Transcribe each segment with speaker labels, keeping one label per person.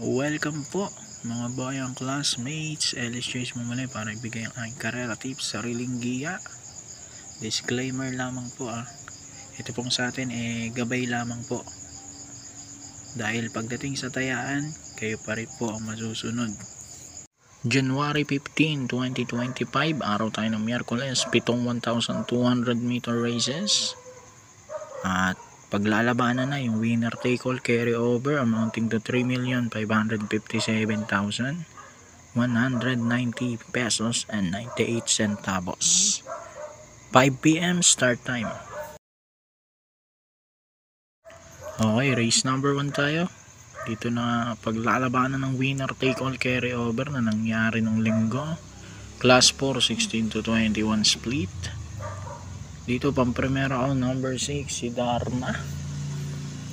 Speaker 1: Welcome po mga bayang classmates. Ellis Joyce mo muli para ibigay ang aking karera tips, sariling giya. Disclaimer lamang po Ito pong sa atin gabay lamang po. Dahil pagdating sa tayaan, kayo pa rin po ang masusunod. January 15, 2025, araw tayo ng Miyerkules, 1,200 meter races. At paglalabanan na yung winner take all carry over amounting to 3,557,190 pesos and 98 centavos. 5 p.m. start time. Okay, race number 1 tayo. Dito na paglalabanan ng winner take all carry over na nangyari nung linggo. Class 4, 16 to 21 split. Dito pang primera ako, number 6, si Dharma.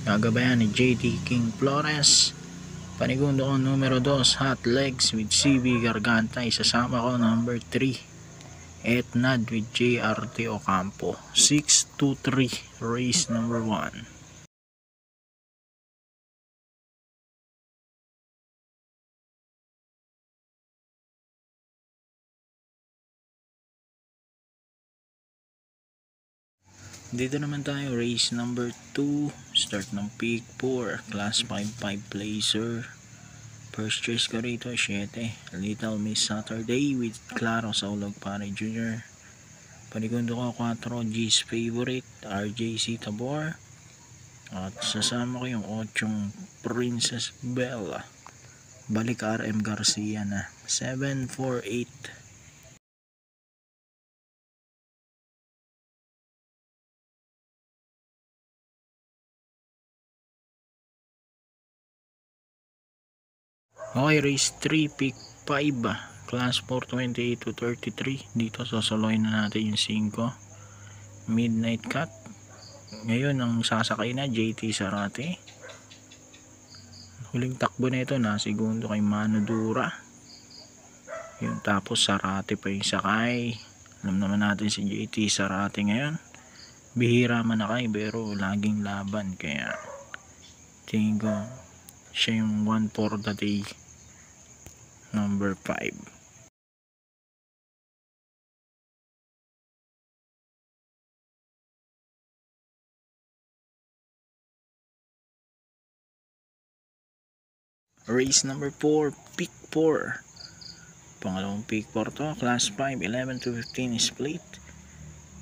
Speaker 1: Gagabayan ni JT King Flores. Panigundo ko numero 2, Hot Legs with CB Garganta. Isasama ko number 3, Etnad with JRT Ocampo. 6-2-3 race number 1. Dito naman tayo, race number 2, start ng peak 4, class 5 placer. First choice ko rito 7, Little Miss Saturday with Claro Saulog Pare Jr. Panigundo ko 4, G's Favorite, RJC Tabor. At sasama ko yung 8, Princess Bella. Balik RM Garcia na. 7-4-8. Okay, race 3, pick 5, class 4, 28 to 33. Dito sasaloy na natin yung 5, Midnight Cut. Ngayon ang sasakay na JT Sarate. Huling takbo na ito na segundo kay Mano Dura. Yung tapos Sarate pa yung sakay. Alam naman natin si JT Sarate ngayon, bihira man nakay pero laging laban, kaya tingin ko siya yung 1 for the day, number 5. Race number 4, pick 4. Pangalawang pick 4 to, class 5, 11 to 15 split.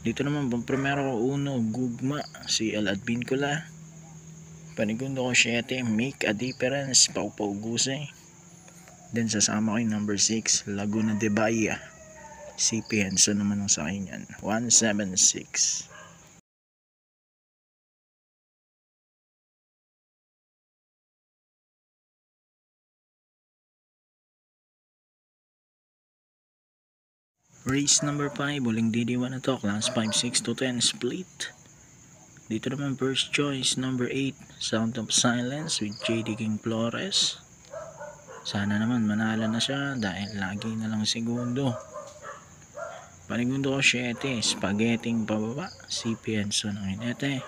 Speaker 1: Dito naman pang primero ko 1, Gugma, si El Advincula. Panigundo ko 7, Make a Difference, Pau Pau Guse. Then sasama ko yung number 6, Laguna de Bahia, si Pienso naman ang sa akin yan. 176. Race number 5, uling DD1 na to, class 5, 6 to 10 split. Dito naman first choice, number 8, Sound of Silence with JD King Flores. Sana naman manalo na siya dahil lagi na lang segundo. Panigundo ko 7, Spaghetti pababa, si Pienso ng Inete.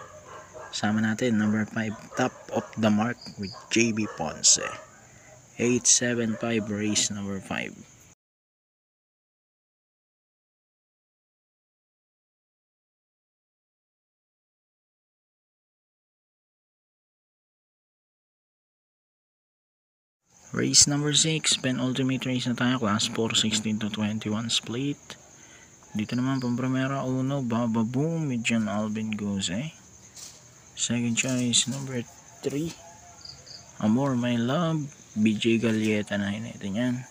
Speaker 1: Sama natin number 5, Top of the Mark with JB Ponce. 875 race number 5. Race number 6, penultimate race na tayo, class 4, 16 to 21 split. Dito naman pang primera 1, Baba Boom with John Alvin Gose. Second choice, number 3, Amor My Love, BJ Galieta na hinete niyan.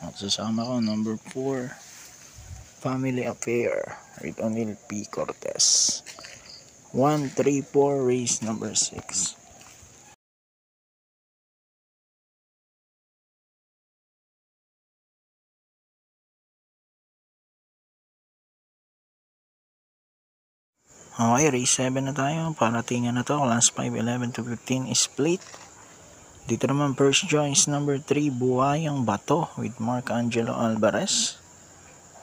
Speaker 1: At sasama ko number 4, Family Affair with O'Neil P. Cortez. 134 race number 6. Okay, race 7 na tayo. Paratingan na to, class 5, 11 to 15 split. Dito naman first choice, number 3, Buhayang Bato with Mark Angelo Alvarez.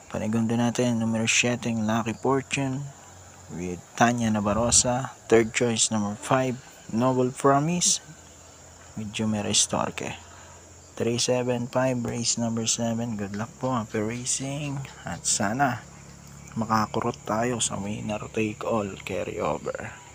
Speaker 1: Panigundo natin numero 7, Lucky Fortune with Tanya Nabarosa. Third choice, number 5, Noble Promise medyo may restorke. 375 race number 7. Good luck po, happy racing, at sana makakurot tayo sa winner take all carry over.